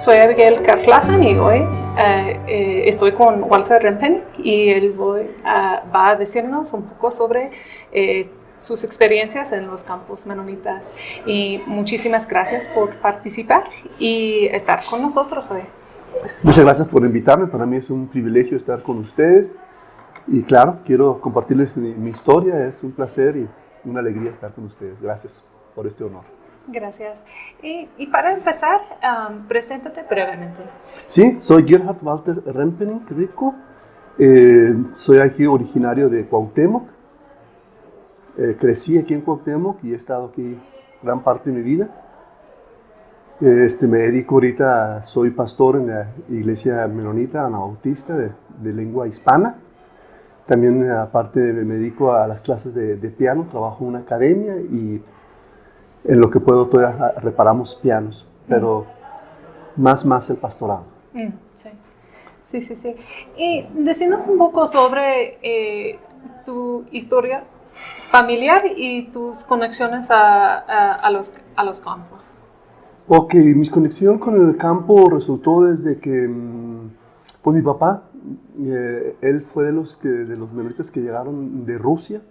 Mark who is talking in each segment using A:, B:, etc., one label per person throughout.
A: Soy Abigail Carclasan y hoy estoy con Walter Rempenik y él va a decirnos un poco sobre sus experiencias en los campos menonitas. Y muchísimas gracias por participar y estar con nosotros hoy.
B: Muchas gracias por invitarme. Para mí es un privilegio estar con ustedes. Y claro, quiero compartirles mi historia. Es un placer y una alegría estar con ustedes. Gracias por este honor.
A: Gracias. Y para empezar, preséntate brevemente.
B: Sí, soy Gerhard Walter Rempenik Rico. Soy aquí originario de Cuauhtémoc. Crecí aquí en Cuauhtémoc y he estado aquí gran parte de mi vida. Me dedico ahorita, soy pastor en la iglesia menonita anabautista de lengua hispana. También aparte me dedico a las clases de piano, trabajo en una academia y en lo que puedo todavía reparamos pianos, pero más el pastorado.
A: Sí. Y decinos un poco sobre tu historia familiar y tus conexiones a los campos.
B: Ok, mi conexión con el campo resultó desde que pues mi papá, él fue de los menonitas que llegaron de Rusia.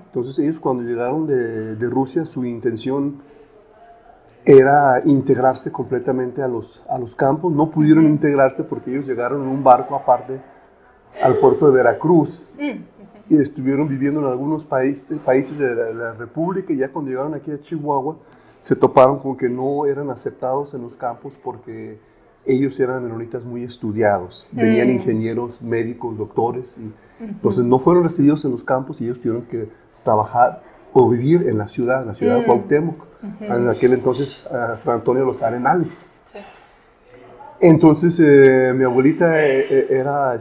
B: Entonces ellos cuando llegaron de Rusia, su intención era integrarse completamente a los campos. No pudieron integrarse porque ellos llegaron en un barco aparte al puerto de Veracruz y estuvieron viviendo en algunos países de la República, y ya cuando llegaron aquí a Chihuahua se toparon con que no eran aceptados en los campos porque ellos eran menonitas muy estudiados, venían ingenieros, médicos, doctores, y entonces no fueron recibidos en los campos y ellos tuvieron que trabajar o vivir en la ciudad de Cuauhtémoc, en aquel entonces San Antonio de los Arenales. Sí. Entonces mi abuelita era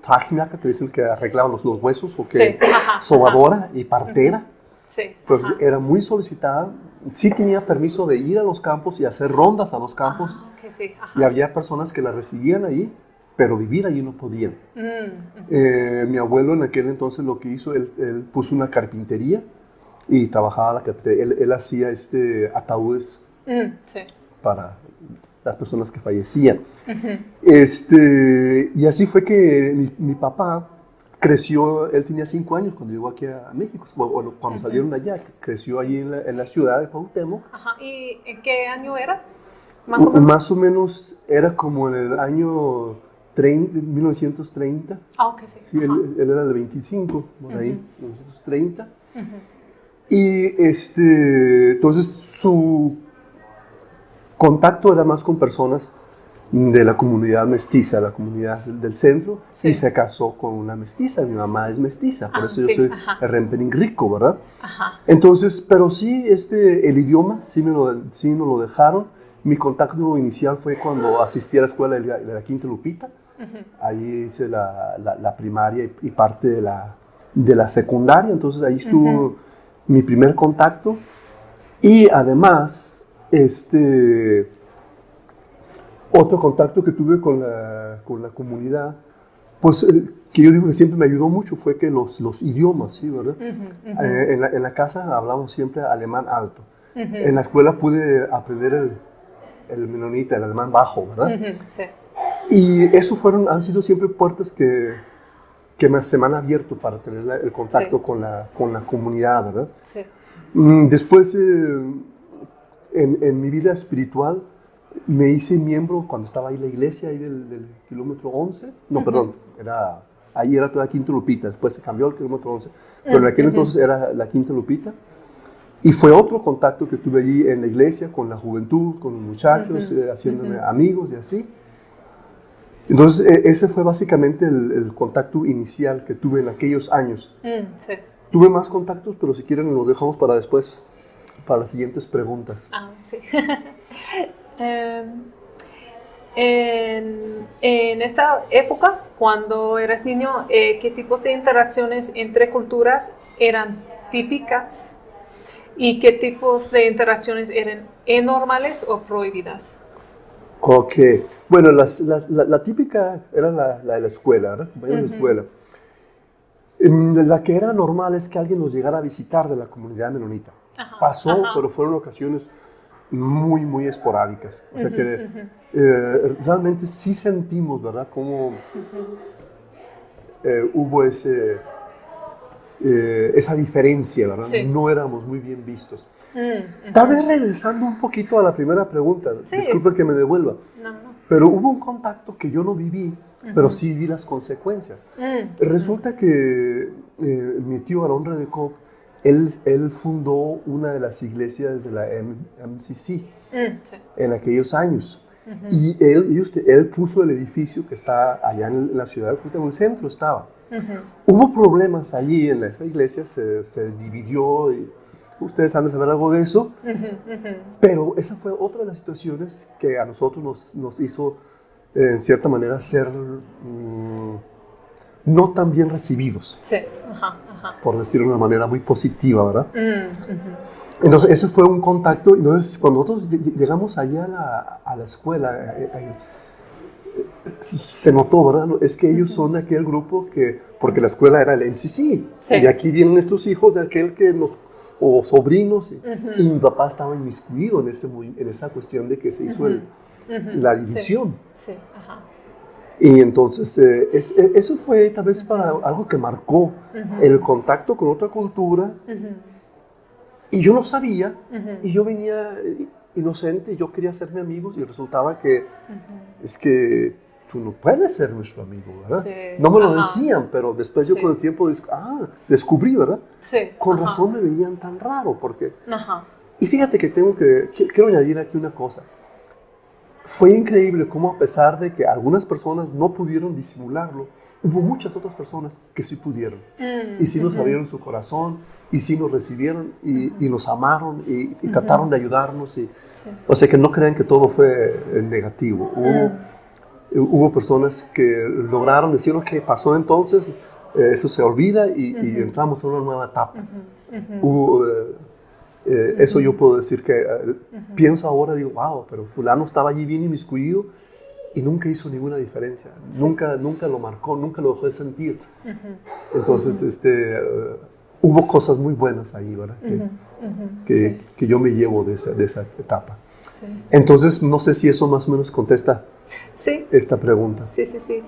B: trajinaca, que dicen que arreglaba los huesos, o que sobadora y partera. Sí. Entonces era muy solicitada, sí tenía permiso de ir a los campos y hacer rondas a los campos, y había personas que la recibían ahí, pero vivir allí no podían. Mi abuelo en aquel entonces lo que hizo, él puso una carpintería y trabajaba la carpintería. Él hacía ataúdes para las personas que fallecían. Y así fue que mi papá creció. Él tenía 5 años cuando llegó aquí a México, cuando salieron de allá. Creció allí en la ciudad de Cuauhtémoc.
A: ¿Y en qué año era?
B: Más o menos era como en el año 1930. Sí, él era del 25, por ahí, 1930. Y entonces su contacto era más con personas de la comunidad mestiza, la comunidad del centro, y se casó con una mestiza. Mi mamá es mestiza, por eso yo soy Rempenik Rico, ¿verdad? Entonces, pero sí, el idioma sí nos lo dejaron. Mi contacto inicial fue cuando asistí a la escuela de la Quinta Lupita. Ahí hice la primaria y parte de la secundaria, entonces ahí estuvo mi primer contacto. Y además, otro contacto que tuve con la comunidad, pues que yo digo que siempre me ayudó mucho, fue que los idiomas, ¿sí, verdad? En la casa hablamos siempre alemán alto. En la escuela pude aprender el menonita, el alemán bajo, ¿verdad? Sí. Y eso han sido siempre puertas que se me han abierto para tener el contacto con la comunidad, ¿verdad? Sí. Después, en mi vida espiritual, me hice miembro cuando estaba ahí en la iglesia, ahí del kilómetro 11. No, perdón, ahí era toda Quinta Lupita, después se cambió al kilómetro 11. Pero en aquel entonces era la Quinta Lupita. Y fue otro contacto que tuve allí en la iglesia, con la juventud, con los muchachos, haciéndome amigos y así. Entonces, ese fue básicamente el contacto inicial que tuve en aquellos años. Sí. Tuve más contactos, pero si quieren los dejamos para después, para las siguientes preguntas.
A: Sí. En esa época, cuando eras niño, ¿qué tipos de interacciones entre culturas eran típicas? ¿Y qué tipos de interacciones eran anormales o prohibidas?
B: Ok, bueno, la típica era la de la escuela, ¿verdad? Compañeros de escuela. La que era normal es que alguien nos llegara a visitar de la comunidad menonita. Pasó, pero fueron ocasiones muy, muy esporádicas. O sea que realmente sí sentimos, ¿verdad?, cómo hubo esa diferencia, ¿verdad?
A: Sí.
B: No éramos muy bien vistos. Tal vez regresando un poquito a la primera pregunta,
A: Sí,
B: disculpe que me devuelva,
A: no.
B: pero hubo un contacto que yo no viví, pero sí vi las consecuencias. Resulta que mi tío Aarón Redekop, él fundó una de las iglesias de la MCC
A: Sí.
B: en aquellos años. Y él puso el edificio que está allá en la ciudad, en el centro estaba. Hubo problemas allí en esa iglesia, se dividió, y ustedes han de saber algo de eso, pero esa fue otra de las situaciones que a nosotros nos hizo, en cierta manera, ser no tan bien recibidos,
A: Sí.
B: por decirlo de una manera muy positiva, ¿verdad? Entonces, eso fue un contacto. Entonces, cuando nosotros llegamos allá a la escuela, se notó, ¿verdad? Es que ellos son de aquel grupo que, porque la escuela era el MCC,
A: Sí.
B: y aquí vienen estos hijos de aquel que o sobrinos, y mi papá estaba inmiscuido en esa cuestión de que se hizo la división.
A: Sí.
B: Y entonces, eso fue tal vez para algo que marcó el contacto con otra cultura. Y yo no sabía, y yo venía inocente, y yo quería hacerme amigos, y resultaba que es que tú no puedes ser nuestro amigo, ¿verdad?
A: Sí.
B: No me lo decían, pero después yo con el tiempo descubrí, ¿verdad?
A: Sí.
B: Con razón me veían tan raro, porque... Y fíjate que quiero añadir aquí una cosa. Fue increíble cómo, a pesar de que algunas personas no pudieron disimularlo, hubo muchas otras personas que sí pudieron. Y sí nos abrieron su corazón, y sí nos recibieron, y nos amaron, y trataron de ayudarnos. O sea, que no crean que todo fue negativo. Hubo personas que lograron decir, ok, pasó entonces, eso se olvida, y entramos en una nueva etapa. Eso yo puedo decir que pienso ahora, digo, wow, pero fulano estaba allí bien inmiscuido y nunca hizo ninguna diferencia, nunca lo marcó, nunca lo dejó de sentir. Entonces, hubo cosas muy buenas ahí, ¿verdad? Que yo me llevo de esa etapa.
A: Sí.
B: Entonces, no sé si eso más o menos contesta esta pregunta.
A: Sí.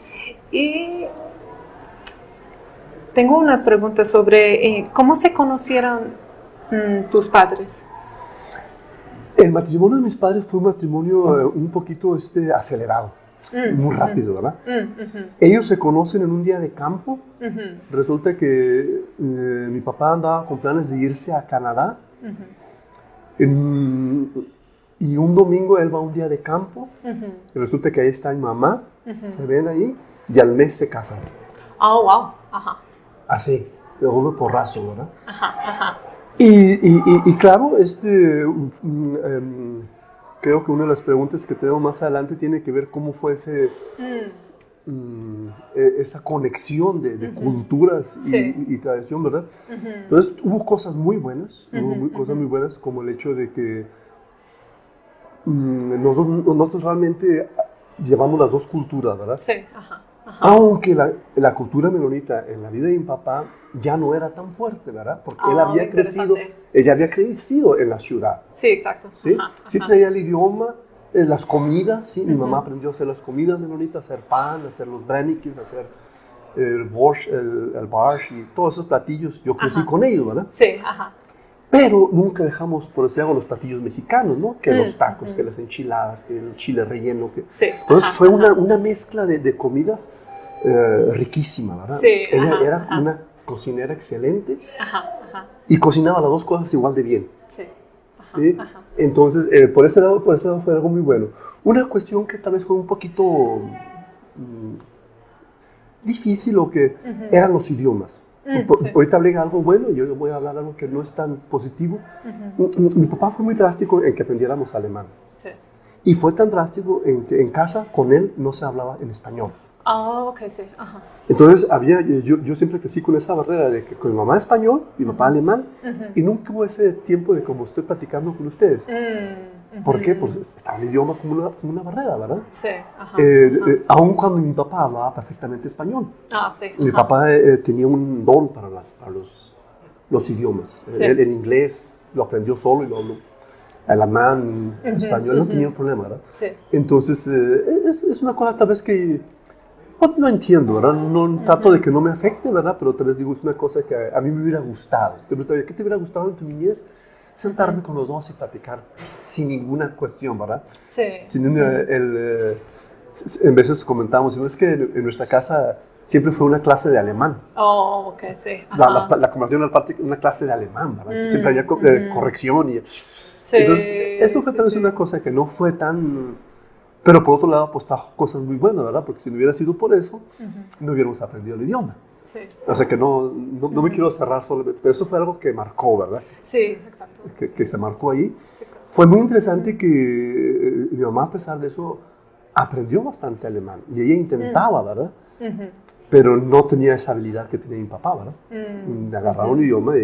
A: Y tengo una pregunta sobre cómo se conocieron tus padres.
B: El matrimonio de mis padres fue un matrimonio un poquito acelerado, muy rápido, ¿verdad? Ellos se conocen en un día de campo. Resulta que mi papá andaba con planes de irse a Canadá. Y un domingo él va a un día de campo. Y resulta que ahí está mi mamá, se ven ahí, y al mes se casan.
A: Oh, wow.
B: Así, de golpe porrazo, ¿verdad? Y claro, creo que una de las preguntas que tengo más adelante tiene que ver cómo fue esa conexión de culturas y tradición, ¿verdad? Entonces hubo cosas muy buenas, como el hecho de que nosotros realmente llevamos las dos culturas, ¿verdad?
A: Sí,
B: Aunque la cultura menonita en la vida de mi papá ya no era tan fuerte, ¿verdad? Porque él había crecido en la ciudad.
A: Sí, exacto.
B: Sí, sí traía el idioma, las comidas, sí. Mi mamá aprendió a hacer las comidas menonitas, hacer pan, hacer los branikis, hacer el borsch, el barsh y todos esos platillos. Yo crecí con ellos, ¿verdad?
A: Sí,
B: Pero nunca dejamos, por decir algo, los platillos mexicanos, ¿no? Que los tacos, que las enchiladas, que el chile relleno. Entonces fue una mezcla de comidas riquísima, ¿verdad?
A: Sí,
B: Ella era una cocinera excelente y cocinaba las dos cosas igual de bien. ¿Sí? Entonces, por ese lado fue algo muy bueno. Una cuestión que tal vez fue un poquito difícil eran los idiomas. Ahorita hablé algo bueno y yo voy a hablar algo que no es tan positivo. Mi papá fue muy drástico en que aprendiéramos alemán. Y fue tan drástico en que en casa con él no se hablaba en español. Entonces yo siempre crecí con esa barrera de que con mi mamá español, mi papá alemán, y nunca hubo ese tiempo de como estoy platicando con ustedes. ¿Por qué? Pues estaba el idioma como una barrera, ¿verdad? Aun cuando mi papá hablaba perfectamente español. Mi papá tenía un don para los idiomas. Él, en inglés lo aprendió solo y lo habló. alemán, español, no tenía un problema, ¿verdad?
A: Sí.
B: Entonces, es una cosa tal vez que no entiendo, ¿verdad? No trato de que no me afecte, ¿verdad? Pero tal vez digo, es una cosa que a mí me hubiera gustado. ¿Qué te hubiera gustado en tu niñez? Sentarme con los dos y platicar sin ninguna cuestión, ¿verdad?
A: Sí.
B: En veces comentamos, es que en nuestra casa siempre fue una clase de alemán.
A: Oh, ok, sí.
B: La conversación era una clase de alemán, ¿verdad? Siempre había corrección.
A: Sí,
B: entonces, eso fue tal vez una cosa que no fue tan... Pero por otro lado, pues trajo cosas muy buenas, ¿verdad? Porque si no hubiera sido por eso, no hubiéramos aprendido el idioma.
A: Sí.
B: O sea que no me quiero cerrar solamente, pero eso fue algo que marcó, ¿verdad?
A: Sí, exacto.
B: Que se marcó ahí.
A: Sí, exacto.
B: Fue muy interesante que mi mamá, a pesar de eso, aprendió bastante alemán. Y ella intentaba, ¿verdad? Pero no tenía esa habilidad que tenía mi papá, ¿verdad? De agarrar un idioma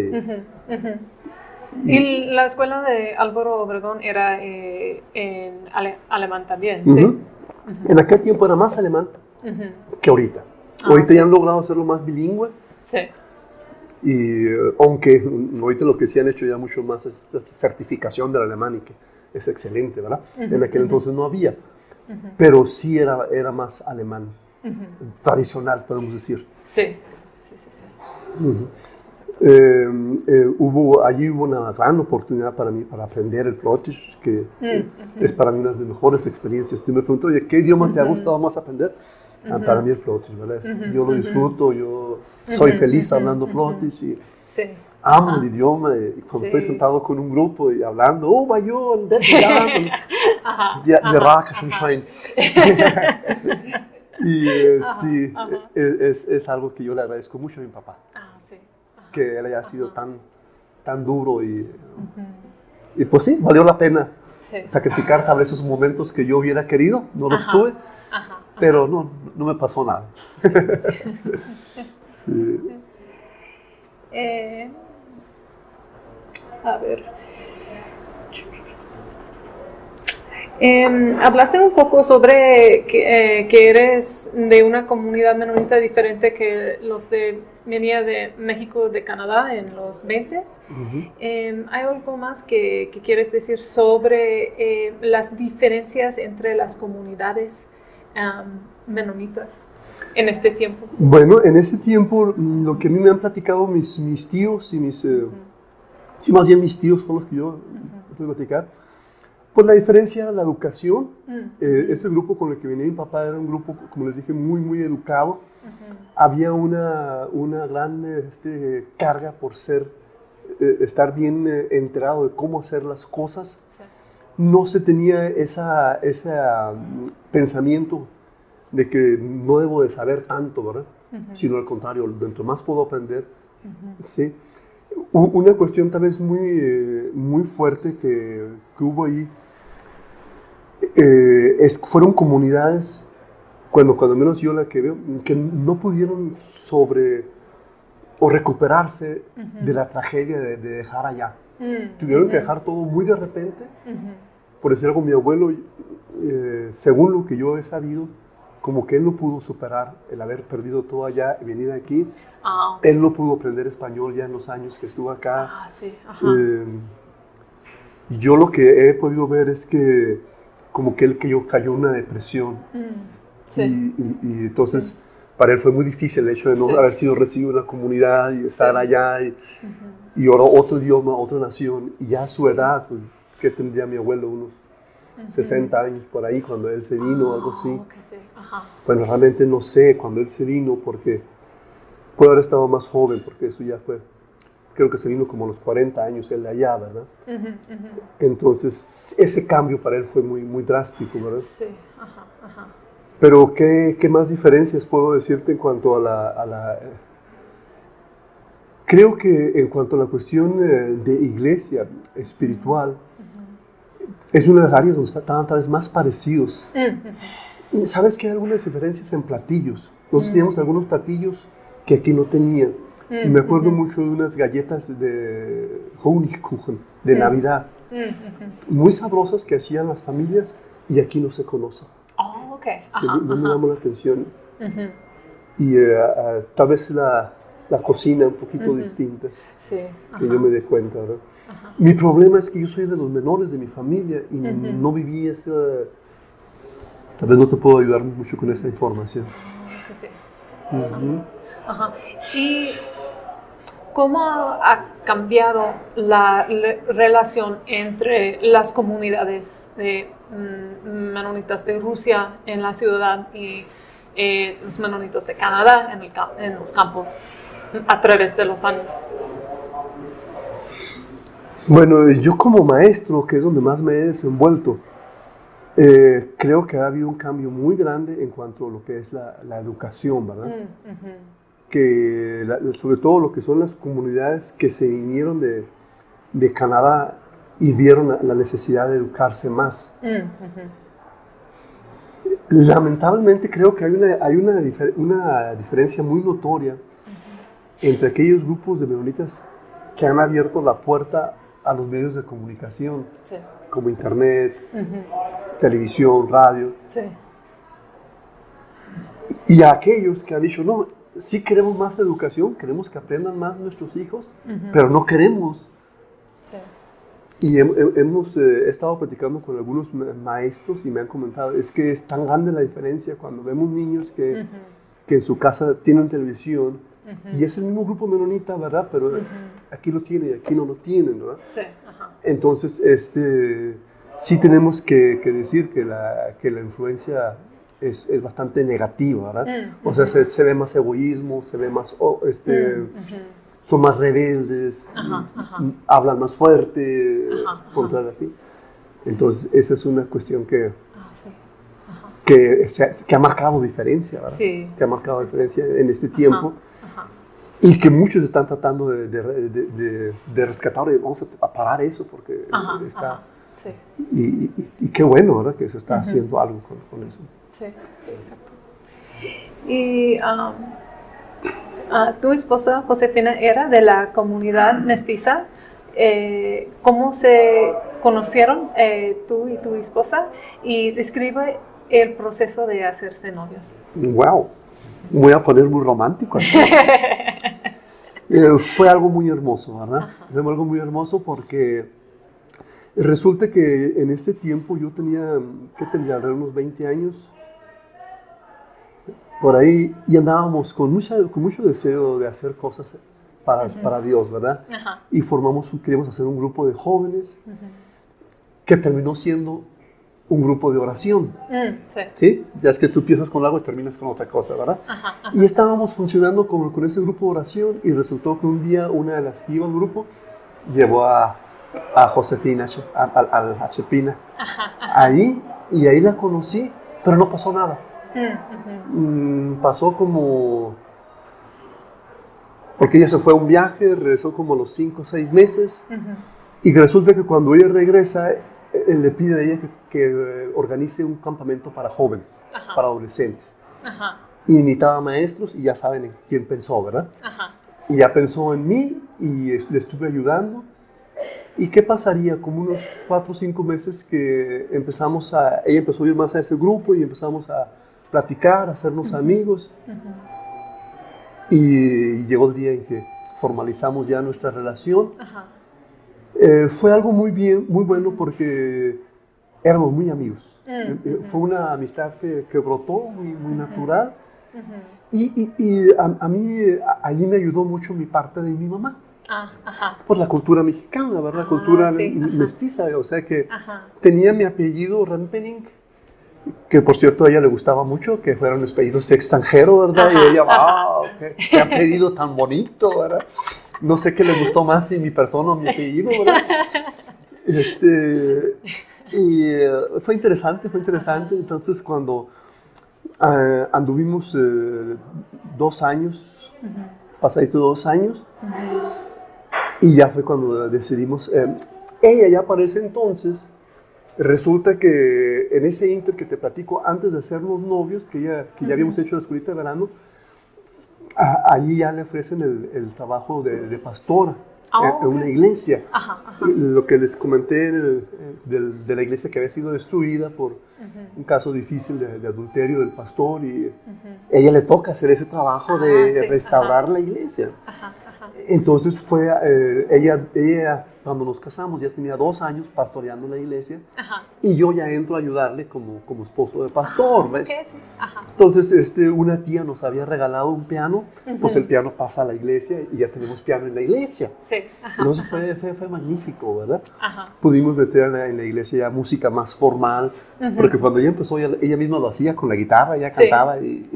A: y la escuela de Álvaro Obregón era en alemán también, ¿sí?
B: En aquel tiempo era más alemán que ahorita. Ahorita ya han logrado hacerlo más bilingüe.
A: Sí.
B: Y aunque ahorita lo que sí han hecho ya mucho más es la certificación del alemán y que es excelente, ¿verdad? En aquel entonces no había. Pero sí era más alemán. Tradicional, podemos decir.
A: Sí.
B: Allí hubo una gran oportunidad para mí para aprender el Plotkisch, que es para mí una de las mejores experiencias. Tú me preguntas, oye, ¿qué idioma te ha gustado más aprender? Para mí el Plotkisch, ¿verdad? Yo lo disfruto, yo soy feliz hablando Plotkisch y amo el idioma. Y cuando estoy sentado con un grupo y hablando, oh, Bayón, de Rack, Schein. Y sí, es algo que yo le agradezco mucho a mi papá. Que él haya sido tan duro y pues sí, valió la pena sacrificar tal vez esos momentos que yo hubiera querido, no los tuve, pero no me pasó nada. Sí.
A: A ver. Hablaste un poco sobre que eres de una comunidad menonita diferente que los venía de México, de Canadá en los 20s. ¿Hay algo más que quieres decir sobre las diferencias entre las comunidades menonitas en este tiempo?
B: Bueno, en ese tiempo lo que a mí me han platicado mis tíos y sí, más bien mis tíos son los que yo puedo platicar. Pues la diferencia era la educación. Ese grupo con el que venía mi papá era un grupo, como les dije, muy, muy educado. Había una gran carga por estar bien enterado de cómo hacer las cosas. Sí. No se tenía ese pensamiento de que no debo de saber tanto, ¿verdad? Sino al contrario, dentro más puedo aprender. ¿Sí? Una cuestión tal vez muy fuerte que hubo ahí fueron comunidades, cuando menos yo la que veo, que no pudieron o recuperarse de la tragedia de dejar allá. Tuvieron que dejar todo muy de repente. Por decir algo, mi abuelo, según lo que yo he sabido, como que él no pudo superar el haber perdido todo allá y venir aquí. Él no pudo aprender español ya en los años que estuvo acá. Yo lo que he podido ver es que como que él cayó en una depresión. Y entonces para él fue muy difícil el hecho de no haber sido recibido en la comunidad y estar allá y ahora otro idioma, otra nación. Y ya a su edad, pues, que tendría mi abuelo unos 60 años por ahí cuando él se vino, algo así. Bueno, realmente no sé cuando él se vino porque puede haber estado más joven, porque eso ya fue, creo que se vino como a los 40 años él de allá, ¿verdad? Entonces ese cambio para él fue muy, muy drástico, ¿verdad? Sí, Pero ¿qué más diferencias puedo decirte en cuanto a la creo que en cuanto a la cuestión de iglesia espiritual, es una de las áreas donde están tal vez más parecidos. ¿Sabes que hay algunas diferencias en platillos? Nosotros teníamos algunos platillos que aquí no tenían. Y me acuerdo mucho de unas galletas de Honigkuchen, de Navidad, muy sabrosas que hacían las familias y aquí no se conocen. No me llamó la atención. Y tal vez la cocina un poquito distinta, que yo me dé cuenta, ¿verdad? Mi problema es que yo soy de los menores de mi familia y no viví esa... Tal vez no te puedo ayudar mucho con esa información.
A: Que sí. Ajá. ¿Y cómo ha cambiado la relación entre las comunidades de menonitas de Rusia en la ciudad y los menonitas de Canadá en los campos a través de los años?
B: Bueno, yo como maestro, que es donde más me he desenvuelto, creo que ha habido un cambio muy grande en cuanto a lo que es la educación, ¿verdad? Que sobre todo lo que son las comunidades que se vinieron de Canadá y vieron la necesidad de educarse más. Lamentablemente creo que hay una diferencia muy notoria entre aquellos grupos de menonitas que han abierto la puerta a los medios de comunicación, como internet, televisión, radio, y a aquellos que han dicho, no, sí queremos más educación, queremos que aprendan más nuestros hijos, pero no queremos. Y hemos estado platicando con algunos maestros y me han comentado, es que es tan grande la diferencia cuando vemos niños que en su casa tienen televisión, y es el mismo grupo menonita, ¿verdad? Pero aquí lo tienen y aquí no lo tienen, ¿verdad? Entonces, sí tenemos que decir que la influencia es bastante negativa, ¿verdad? O sea, se ve más egoísmo, se ve más, son más rebeldes, hablan más fuerte, contra la fin. Entonces, esa es una cuestión que ha marcado diferencia, ¿verdad? Que ha marcado diferencia en este tiempo. Y que muchos están tratando de rescatar y vamos a parar eso porque está... Y qué bueno, ¿verdad? Que se está haciendo algo con eso.
A: Sí, exacto. Y tu esposa, Josefina, era de la comunidad mestiza. ¿Cómo se conocieron tú y tu esposa? Y describe el proceso de hacerse novios.
B: ¡Wow! Voy a poner muy romántico aquí. Fue algo muy hermoso, ¿verdad? Fue algo muy hermoso porque resulta que en este tiempo yo tenía, ¿qué tendría? Alrededor de unos 20 años, por ahí, y andábamos con mucho deseo de hacer cosas para Dios, ¿verdad? Y queríamos hacer un grupo de jóvenes que terminó siendo un grupo de oración. ¿Sí? Ya es que tú empiezas con algo y terminas con otra cosa, ¿verdad? Y estábamos funcionando con ese grupo de oración y resultó que un día una de las que iba al grupo llevó a Josefina, a Chepina, ahí, y ahí la conocí, pero no pasó nada. Pasó como... Porque ella se fue a un viaje, regresó como a los 5 o 6 meses, y resulta que cuando ella regresa, él le pide a ella que organice un campamento para jóvenes, para adolescentes. Y necesitaba maestros y ya saben en quién pensó, ¿verdad? Y ya pensó en mí y le estuve ayudando. ¿Y qué pasaría? Como unos 4 o 5 meses que ella empezó a ir más a ese grupo y empezamos a platicar, a hacernos amigos. Y llegó el día en que formalizamos ya nuestra relación. Fue algo muy bueno porque éramos muy amigos. Fue una amistad que brotó muy natural. Y a mí allí me ayudó mucho mi parte de mi mamá. Por la cultura mexicana, ¿verdad? Cultura mestiza, o sea que tenía mi apellido Rempening, que por cierto a ella le gustaba mucho que fueran apellidos extranjeros, ¿verdad? Y ella, wow, qué apellido tan bonito, ¿verdad? No sé qué le gustó más, si mi persona o mi apellido, ¿verdad? Y fue interesante. Entonces, cuando anduvimos 2 años, pasadito 2 años, y ya fue cuando decidimos, ella ya para ese entonces, resulta que en ese inter que te platico, antes de hacernos novios, que ya habíamos hecho la escuelita de verano, allí ya le ofrecen el trabajo de pastora en una iglesia. Lo que les comenté de la iglesia que había sido destruida por un caso difícil de adulterio del pastor, y ella le toca hacer ese trabajo de restaurar la iglesia. Entonces ella cuando nos casamos, ya tenía 2 años pastoreando la iglesia.
A: Ajá.
B: Y yo ya entro a ayudarle como esposo de pastor, ¿ves?
A: ¿Qué es? Ajá.
B: Entonces, una tía nos había regalado un piano, pues el piano pasa a la iglesia y ya tenemos piano en la iglesia.
A: Sí. Ajá.
B: Entonces fue magnífico, ¿verdad?
A: Ajá.
B: Pudimos meter en la iglesia ya música más formal, porque cuando ella empezó, ella misma lo hacía con la guitarra, ella cantaba y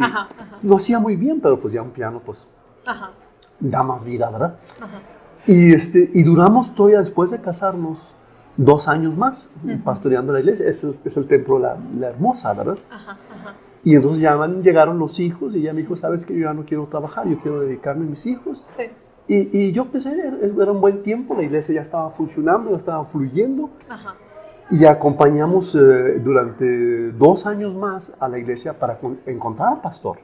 B: lo hacía muy bien, pero pues ya un piano, pues, da más vida, ¿verdad? Ajá. Y duramos todavía, después de casarnos, 2 años más pastoreando la iglesia. Es el templo la Hermosa, ¿verdad? Ajá. Y entonces llegaron los hijos y ella me dijo, ¿sabes qué? Yo ya no quiero trabajar, yo quiero dedicarme a mis hijos.
A: Sí.
B: Y yo pensé, era un buen tiempo, la iglesia ya estaba funcionando, ya estaba fluyendo. Ajá. Y acompañamos durante 2 años más a la iglesia para encontrar al pastor.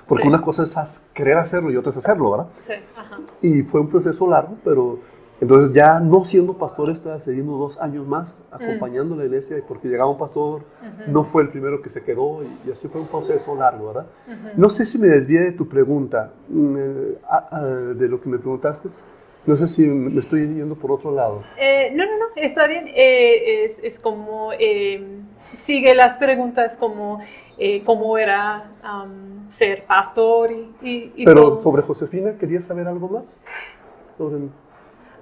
B: Porque una cosa es querer hacerlo y otra es hacerlo, ¿verdad? Sí. Ajá. Y fue un proceso largo, pero entonces ya no siendo pastores, seguimos 2 años más acompañando a la iglesia, porque llegaba un pastor, no fue el primero que se quedó, y así fue un proceso largo, ¿verdad? No sé si me desvié de tu pregunta, de lo que me preguntaste. No sé si me estoy yendo por otro lado.
A: No, está bien. Es como, sigue las preguntas como cómo era ser pastor y
B: Pero
A: todo.
B: sobre Josefina, ¿querías saber algo más?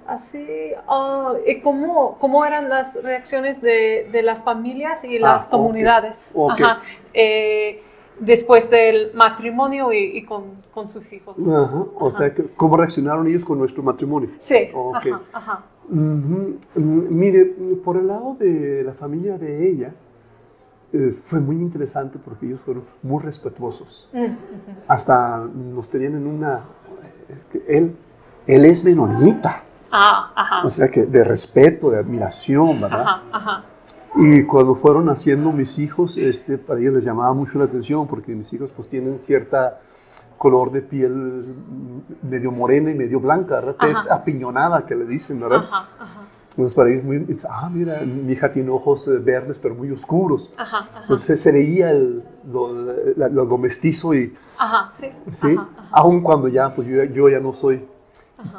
A: Así, ¿cómo eran las reacciones de las familias y las comunidades?
B: Okay.
A: Ajá. Después del matrimonio y con sus hijos.
B: Ajá. O sea, ¿cómo reaccionaron ellos con nuestro matrimonio?
A: Sí.
B: Okay.
A: Ajá.
B: Mire, por el lado de la familia de ella, fue muy interesante porque ellos fueron muy respetuosos. Hasta nos tenían en una... Es que él es menonita. O sea, que de respeto, de admiración, ¿verdad?
A: Ajá.
B: Y cuando fueron naciendo mis hijos, para ellos les llamaba mucho la atención porque mis hijos pues tienen cierta color de piel medio morena y medio blanca, ¿verdad? Tez apiñonada, que le dicen, ¿verdad? Entonces para ellos, mira, mi hija tiene ojos verdes pero muy oscuros. Entonces se veía lo mestizo y... ¿sí? Aun cuando ya, pues yo ya no soy...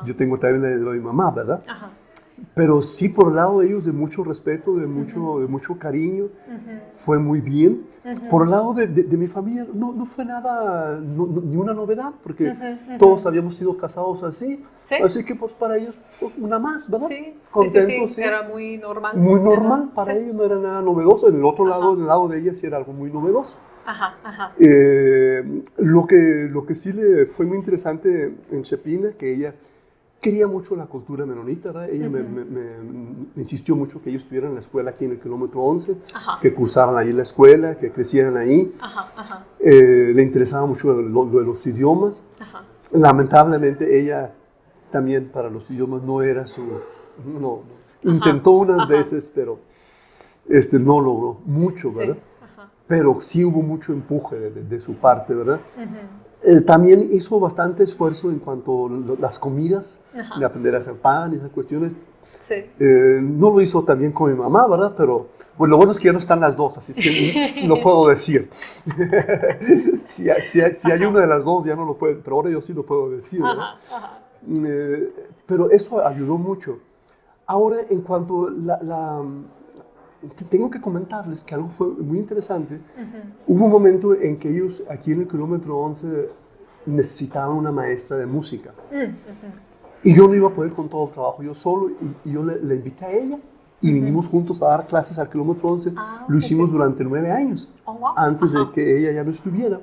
B: Yo tengo también lo de mamá, ¿verdad? Pero sí, por el lado de ellos, de mucho respeto, de mucho cariño, fue muy bien. Por el lado de mi familia, no fue nada, ni una novedad, porque todos habíamos sido casados así. ¿Sí? Así que, pues, para ellos, pues, una más, ¿verdad?
A: Sí,
B: contentos,
A: sí. Era muy normal.
B: Muy normal, para ellos no era nada novedoso. En el otro lado, en el lado de ella, sí era algo muy novedoso. Lo que sí le fue muy interesante en Chepina, que ella quería mucho la cultura menonita, ¿verdad? Ella me insistió mucho que ellos estuvieran en la escuela aquí en el kilómetro 11, que cursaran ahí la escuela, que crecieran ahí. Le interesaba mucho lo de los idiomas. Lamentablemente ella también para los idiomas no era su... No, intentó unas veces, pero no logró mucho, ¿verdad? Pero sí hubo mucho empuje de su parte, ¿verdad? También hizo bastante esfuerzo en cuanto a las comidas, de aprender a hacer pan y esas cuestiones.
A: Sí.
B: No lo hizo también con mi mamá, ¿verdad? Pero pues, lo bueno es que ya no están las dos, así es que lo puedo decir. si hay una de las dos, ya no lo puedes, pero ahora yo sí lo puedo decir, ¿verdad? Pero eso ayudó mucho. Ahora, en cuanto tengo que comentarles que algo fue muy interesante. Hubo un momento en que ellos, aquí en el kilómetro 11, necesitaban una maestra de música. Y yo no iba a poder con todo el trabajo, yo solo, y yo le invité a ella, y vinimos juntos a dar clases al kilómetro 11. Lo hicimos durante 9 años, antes de que ella ya no estuviera.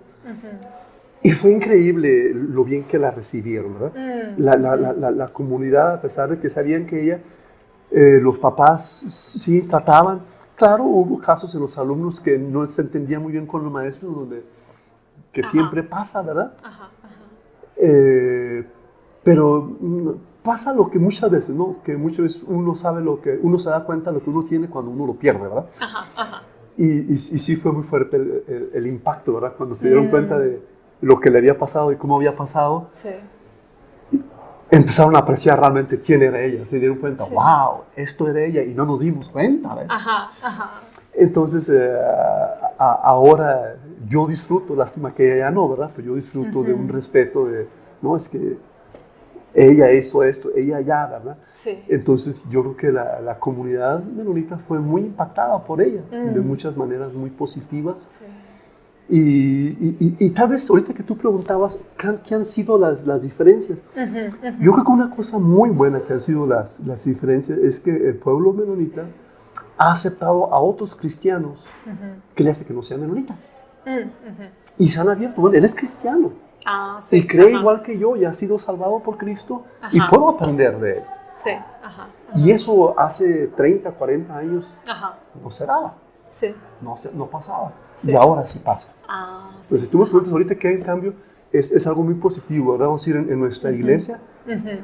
B: Y fue increíble lo bien que la recibieron, ¿verdad? La comunidad, a pesar de que sabían que ella... los papás sí trataban. Claro, hubo casos en los alumnos que no se entendían muy bien con los maestros, que siempre pasa, ¿verdad? Pero pasa lo que muchas veces, ¿no? Que muchas veces uno se da cuenta de lo que uno tiene cuando uno lo pierde, ¿verdad? Y sí fue muy fuerte el impacto, ¿verdad? Cuando se dieron cuenta de lo que le había pasado y cómo había pasado. Sí. Empezaron a apreciar realmente quién era ella. Se dieron cuenta, wow, esto era ella, y no nos dimos cuenta, ¿ves? Entonces, ahora yo disfruto, lástima que ella ya no, ¿verdad? Pero yo disfruto de un respeto, no, es que ella hizo esto, ella ya, ¿verdad?
A: Sí.
B: Entonces yo creo que la comunidad menonita fue muy impactada por ella, de muchas maneras muy positivas.
A: Sí.
B: Y tal vez ahorita que tú preguntabas, ¿qué han sido las diferencias? Yo creo que una cosa muy buena que han sido las diferencias es que el pueblo menonita ha aceptado a otros cristianos que le hace que no sean menonitas. Y se han abierto. Bueno, él es cristiano.
A: Sí.
B: Y cree igual que yo y ha sido salvado por Cristo y puedo aprender de él.
A: Sí.
B: Y eso hace 30, 40 años no se daba.
A: Sí.
B: No pasaba.
A: Sí.
B: Y ahora sí pasa.
A: Sí.
B: Pues si tú me preguntas ahorita qué hay en cambio, es algo muy positivo, ¿verdad? Vamos a decir, en nuestra iglesia,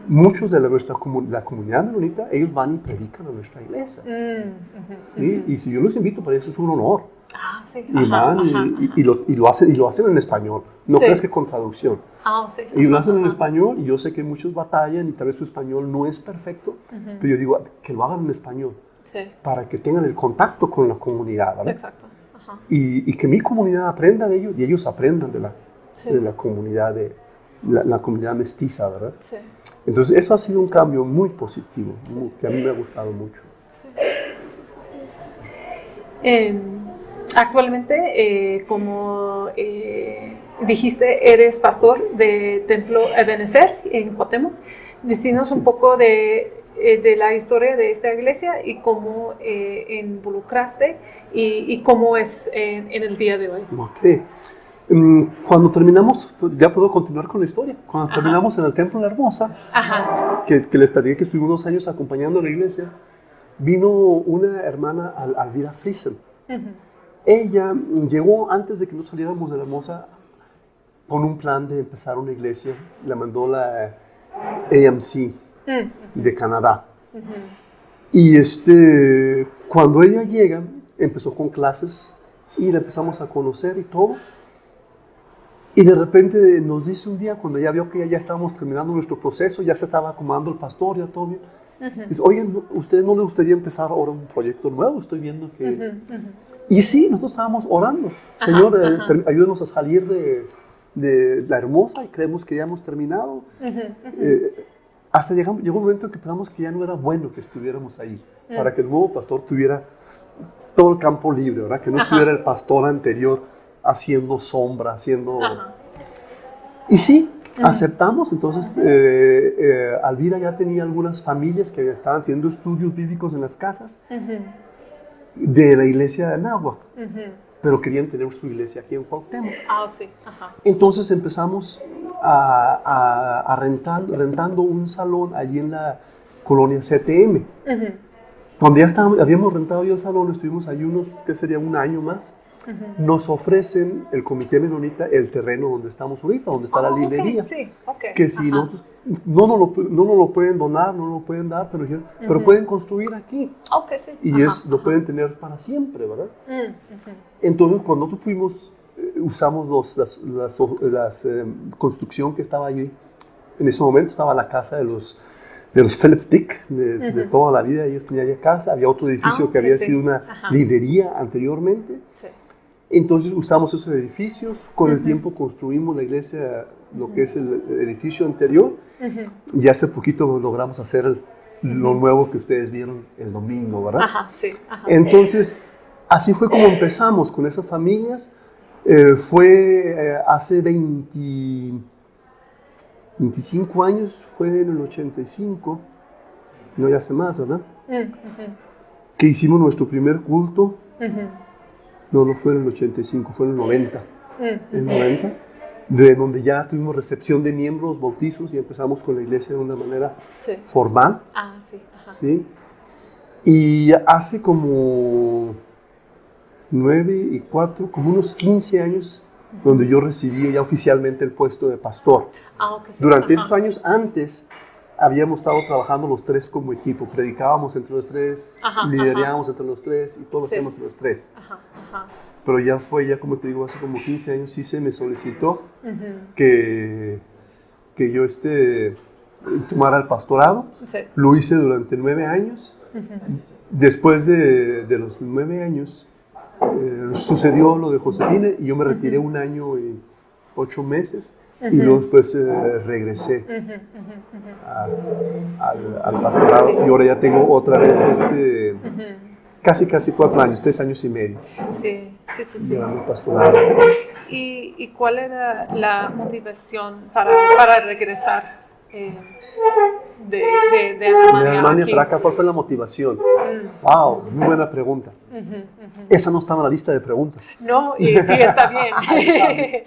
B: muchos de la comunidad menonita, ellos van y predican a nuestra iglesia. ¿Sí? Y si yo los invito, para eso es un honor.
A: Sí.
B: Y van y lo hacen en español. No creas que con traducción.
A: Sí.
B: Ellos lo hacen en español y yo sé que muchos batallan y tal vez su español no es perfecto, pero yo digo que lo hagan en español.
A: Sí.
B: Para que tengan el contacto con la comunidad, ¿verdad?
A: Exacto.
B: Y que mi comunidad aprenda de ellos y ellos aprendan de la comunidad la comunidad mestiza, ¿verdad? Sí. Entonces eso ha sido un cambio muy positivo, que a mí me ha gustado mucho.
A: Actualmente, como dijiste, eres pastor de Templo Ebenezer en Cuauhtémoc. Decínos un poco de la historia de esta iglesia y cómo involucraste y cómo es en el día de hoy.
B: Ok. Cuando terminamos, ya puedo continuar con la historia. Cuando terminamos en el Templo La Hermosa, que les pedí que estuvimos 2 años acompañando a la iglesia, vino una hermana, Alvira Friesen. Ella llegó antes de que nos saliéramos de La Hermosa con un plan de empezar una iglesia. La mandó la AMC de Canadá. Y cuando ella llega, empezó con clases y la empezamos a conocer y todo. Y de repente nos dice un día, cuando ella vio que ya estábamos terminando nuestro proceso, ya se estaba acomodando el pastor, ya todo bien. Dice, oye, ¿usted no le gustaría empezar ahora un proyecto nuevo? Estoy viendo que... Y sí, nosotros estábamos orando. Señor, ayúdenos a salir de La Hermosa y creemos que ya hemos terminado. Hasta llegó un momento en que pensamos que ya no era bueno que estuviéramos ahí, para que el nuevo pastor tuviera todo el campo libre, ¿verdad? Que no estuviera el pastor anterior haciendo sombra, Y sí, aceptamos. Entonces, Alvira ya tenía algunas familias que estaban teniendo estudios bíblicos en las casas de la iglesia de Anáhuac, pero querían tener su iglesia aquí en Cuauhtémoc. Entonces empezamos rentando un salón allí en la colonia CTM. Cuando ya habíamos rentado ya el salón, estuvimos allí ¿qué sería? Un año más. Nos ofrecen el comité menonita el terreno donde estamos ahorita, donde está la librería. Que si nosotros no nos lo pueden donar, no lo pueden dar, pero pueden construir aquí. Y lo pueden tener para siempre, ¿verdad? Entonces, cuando nosotros fuimos, usamos la construcción que estaba allí. En ese momento estaba la casa de los Philip Dick, de toda la vida. Ellos tenían ya casa. Había otro edificio que había sido una librería anteriormente. Entonces usamos esos edificios. Con el tiempo construimos la iglesia, lo que es el edificio anterior. Y hace poquito logramos hacer lo nuevo que ustedes vieron el domingo, ¿verdad? Entonces, así fue como empezamos con esas familias. Fue hace 25 años, fue en el 85, no ya hace más, ¿verdad? Que hicimos nuestro primer culto. No fue en el 85, fue en el 90. En el 90, de donde ya tuvimos recepción de miembros, bautizos y empezamos con la iglesia de una manera formal. ¿Sí? Y hace como 9 y 4, como unos 15 años, donde yo recibí ya oficialmente el puesto de pastor. Durante esos años antes, habíamos estado trabajando los tres como equipo, predicábamos entre los tres, liderábamos entre los tres y todo lo hacíamos entre los tres. Pero ya como te digo, hace como 15 años sí se me solicitó que yo tomara el pastorado. Lo hice durante 9 años. Después de los 9 años, sucedió lo de Josefina y yo me retiré 1 año y 8 meses. y luego después regresé al pastorado, y ahora ya tengo otra vez casi 4 años, 3 años y medio.
A: Sí.
B: Llevando el pastorado.
A: ¿Y cuál era la motivación para regresar de Alemania?
B: De Alemania para acá, ¿cuál fue la motivación? Wow, muy buena pregunta. Esa no estaba en la lista de preguntas.
A: No, y sí, está bien.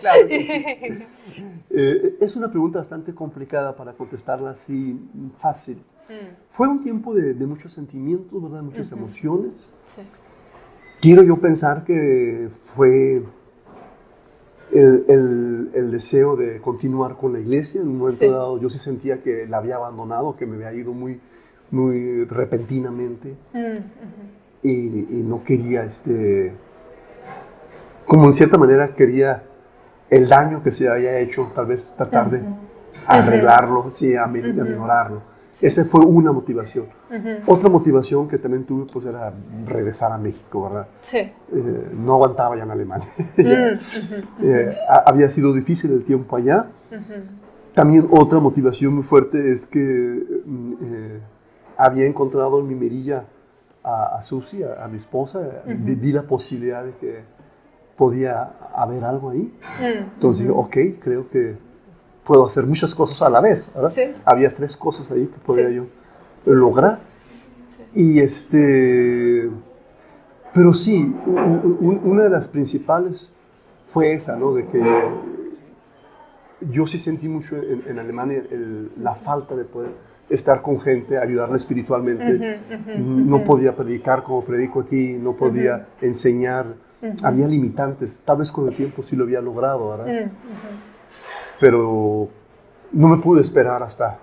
B: Claro que sí. Es una pregunta bastante complicada para contestarla así fácil. Fue un tiempo de muchos sentimientos, ¿verdad? Muchas emociones.
A: Sí.
B: Quiero yo pensar que fue el deseo de continuar con la iglesia. En un momento dado yo sí sentía que la había abandonado, que me había ido muy, muy repentinamente. Y no quería, como en cierta manera quería el daño que se había hecho, tal vez tratar de arreglarlo, sí, a mejorarlo. Esa fue una motivación. Otra motivación que también tuve, pues, era regresar a México, ¿verdad? Sí. No aguantaba ya en Alemania. Había sido difícil el tiempo allá. También otra motivación muy fuerte es que había encontrado en mi mirilla a Susi, a mi esposa. Vi la posibilidad de que podía haber algo ahí. Entonces, ok, creo que puedo hacer muchas cosas a la vez, ¿verdad? Sí. Había 3 cosas ahí que podía yo lograr. Sí. Y pero sí, una de las principales fue esa, ¿no? De que yo sí sentí mucho en Alemania la falta de poder estar con gente, ayudarla espiritualmente. No podía predicar como predico aquí, no podía enseñar. Había limitantes. Tal vez con el tiempo sí lo había logrado, ¿verdad? Pero no me pude esperar hasta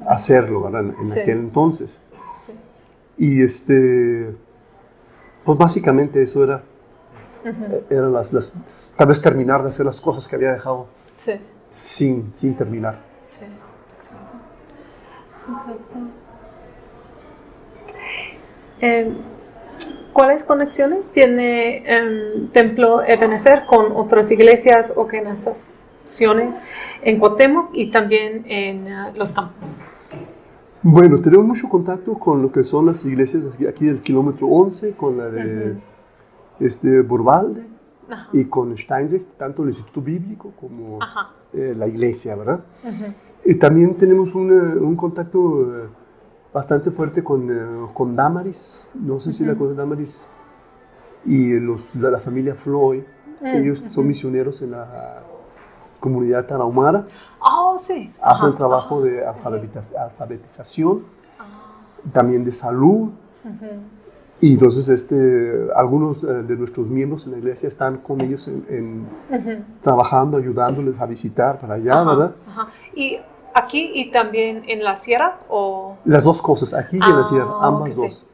B: hacerlo, ¿verdad? En aquel entonces. Sí. Y pues básicamente eso era tal vez terminar de hacer las cosas que había dejado sin terminar. Sí,
A: exacto. ¿Cuáles conexiones tiene Templo Ebenezer con otras iglesias o organizaciones en Cuauhtémoc y también en Los Campos?
B: Bueno, tenemos mucho contacto con lo que son las iglesias aquí del kilómetro 11, con la de Burwalde y con Steinreich, tanto el Instituto Bíblico como la iglesia, ¿verdad? Y también tenemos un contacto bastante fuerte con Damaris, no sé si la conoces, Damaris, y la familia Floyd. Ellos son misioneros en la comunidad tarahumara.
A: Oh, sí.
B: Hacen trabajo de alfabetización, también de salud. Y entonces algunos de nuestros miembros en la iglesia están con ellos trabajando, ayudándoles a visitar para allá, ¿verdad?
A: ¿Y aquí y también en la sierra? ¿O?
B: Las dos cosas, aquí y en la sierra, ambas dos.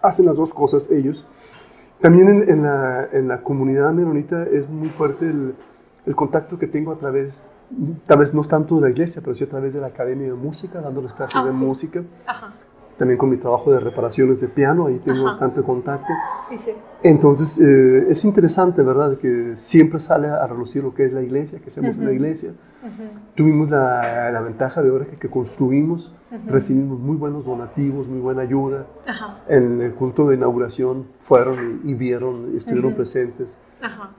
B: Hacen las dos cosas ellos. También en la comunidad menonita es muy fuerte el contacto que tengo a través, tal vez no tanto de la iglesia, pero sí a través de la academia de música, dándoles clases de música. También con mi trabajo de reparaciones de piano, ahí tengo bastante contacto. Entonces, es interesante, ¿verdad? Que siempre sale a relucir lo que es la iglesia, que hacemos en la iglesia. Tuvimos la ventaja de ahora que construimos, recibimos muy buenos donativos, muy buena ayuda. En el culto de inauguración fueron y vieron y estuvieron presentes.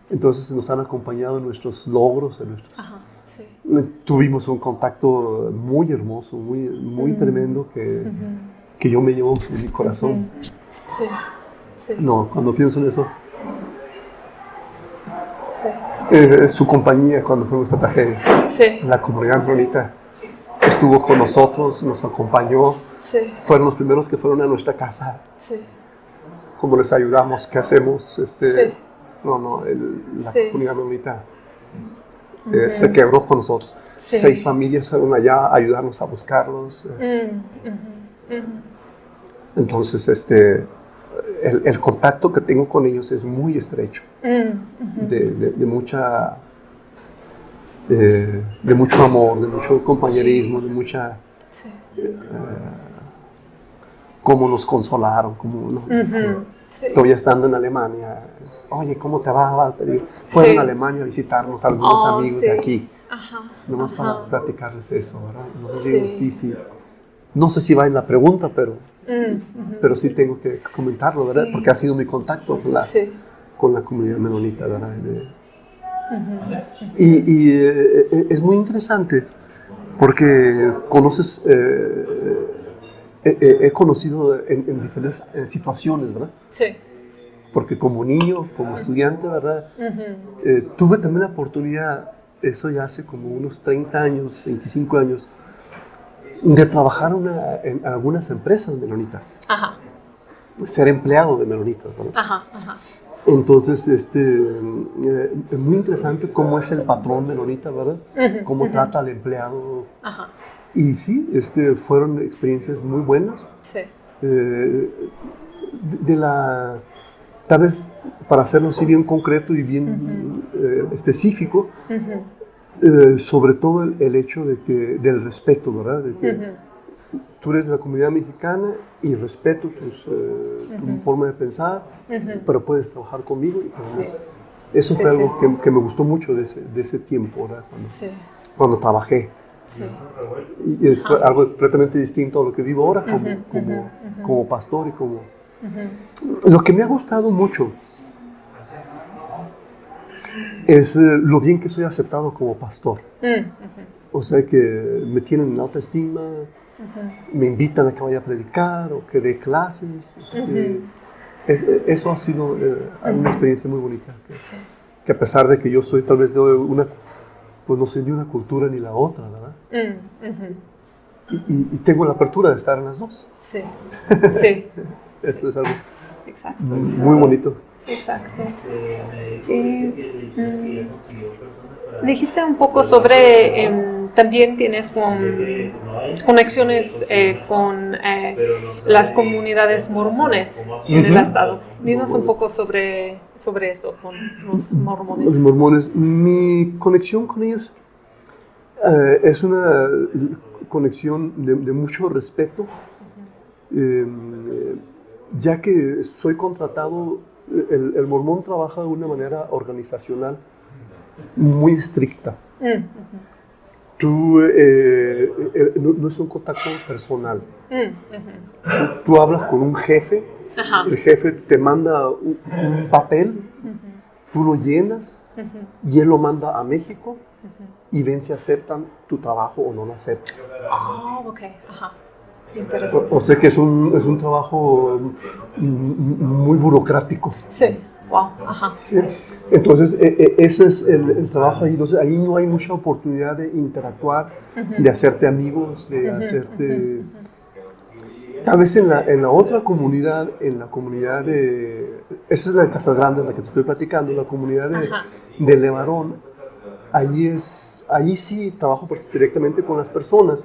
B: Entonces nos han acompañado en nuestros logros, tuvimos un contacto muy hermoso, muy tremendo que yo me llevo en mi corazón. No, cuando pienso en eso, su compañía cuando fue nuestra tragedia, la comunidad menonita estuvo con nosotros, nos acompañó, fueron los primeros que fueron a nuestra casa, cómo les ayudamos, qué hacemos, la comunidad menonita se quebró con nosotros. 6 familias fueron allá a ayudarnos a buscarlos. Entonces, el contacto que tengo con ellos es muy estrecho, de mucho amor, de mucho compañerismo, de mucha cómo nos consolaron, cómo, ¿no?
A: Sí.
B: Todavía estando en Alemania, oye, ¿cómo te va, Walter? Y fueron a Alemania a visitarnos algunos amigos de aquí. Nomás para platicarles eso, ¿verdad? No digo, sí. No sé si va en la pregunta, pero sí tengo que comentarlo, ¿verdad? Porque ha sido mi contacto con la comunidad menonita, ¿verdad? Y es muy interesante porque conoces, he conocido en diferentes situaciones, ¿verdad?
A: Sí.
B: Porque como niño, como estudiante, ¿verdad? Tuve también la oportunidad, eso ya hace como unos 30 años, 25 años, de trabajar en algunas empresas menonitas. Ser empleado de menonitas, ¿verdad? Entonces, es muy interesante cómo es el patrón menonita, ¿verdad? Cómo trata al empleado. Y sí, fueron experiencias muy buenas.
A: Sí.
B: Tal vez, para hacerlo así bien concreto y bien específico, sobre todo el hecho del respeto, ¿verdad? De que tú eres de la comunidad mexicana y respeto tu forma de pensar, pero puedes trabajar conmigo. Eso fue algo que me gustó mucho de ese tiempo, ¿verdad? Cuando trabajé. Y es algo completamente distinto a lo que vivo ahora como pastor y como... Lo que me ha gustado mucho es lo bien que soy aceptado como pastor. O sea, que me tienen en alta estima, me invitan a que vaya a predicar o que dé clases. Eso ha sido una experiencia muy bonita. Que a pesar de que yo soy tal vez pues no soy ni una cultura ni la otra, ¿verdad? Y tengo la apertura de estar en las dos.
A: Sí.
B: Eso es algo
A: Exacto.
B: muy bonito.
A: Exacto. Dijiste un poco sobre, también tienes conexiones con las comunidades mormones en el estado. Dinos un poco sobre esto con los mormones.
B: Los mormones, mi conexión con ellos es una conexión de mucho respeto, ya que soy contratado. El mormón trabaja de una manera organizacional muy estricta. Tú, no es un contacto personal. Tú hablas con un jefe, el jefe te manda un papel, tú lo llenas y él lo manda a México y ven si aceptan tu trabajo o no lo aceptan.
A: Ok. Interesante.
B: O sea que es un trabajo muy burocrático.
A: Sí, wow,
B: ¿Sí? Entonces, ese es el trabajo ahí. Entonces, ahí no hay mucha oportunidad de interactuar, de hacerte amigos, de hacerte... Tal vez en la otra comunidad, en la comunidad de... Esa es la de Casas Grandes, la que te estoy platicando, la comunidad de Levarón, ahí sí trabajo directamente con las personas.